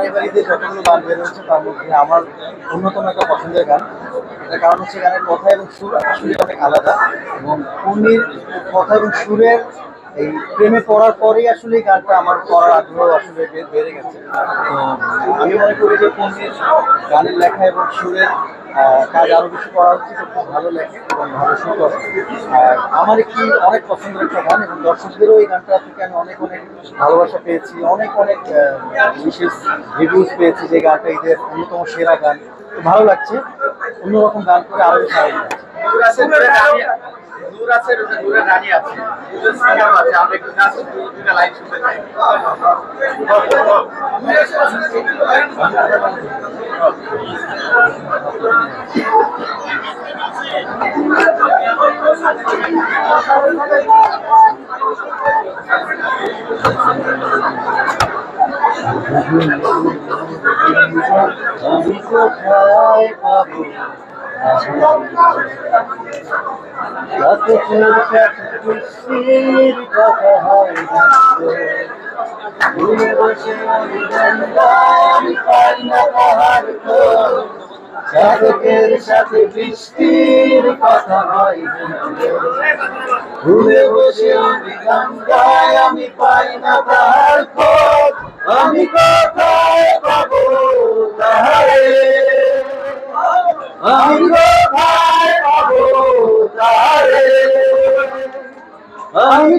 আমার এবারে যে যতগুলো গান বের হচ্ছে তার মধ্যে আমার অন্যতম একটা পছন্দের গান। এটার কারণ হচ্ছে গানের কথা এবং সুর আসলে অনেক আলাদা, এবং পূর্ণির কথা এবং সুরের এই প্রেমে পড়ার পরেই আসলে এই গানটা আমার করার আগ্রহ আসলে বেড়ে গেছে। তো আমি মনে করি যে পূর্ণির গানের লেখা এবং সুরের কাজ আরো বেশি করা উচিত। খুব ভালো লেখে এবং ভালো সুর করে। আর আমার একটি অনেক পছন্দের একটা গান, এবং দর্শকদেরও এই গানটা থেকে আমি অনেক অনেক ভালোবাসা পেয়েছি, অনেক অনেক বিশেষ রিভিউজ পেয়েছি যে গানটা ঈদের অন্যতম সেরা গান। তো ভালো লাগছে, অন্যরকম গান করে আরো বেশি ভালো লাগছে। নূর আছে, নূরের রানী আছে, দুজন সিঙ্গারও আছে। আমরা একটু নাচ দুটা লাইন শুনতে চাই। আমি কোথায় পাবো বৃষ্টির কথা হয় ভুলে বসে আমি পাই না তাহার খোঁজ। চাতকের সাথে বৃষ্টির কথা হয় ভুলে বসে আমি গান গাই, আমি পাই না তাহার খোঁজ। আমি কোথায় পাবো তাহারে, আমি কোথায় পাবো তাহারে, আমি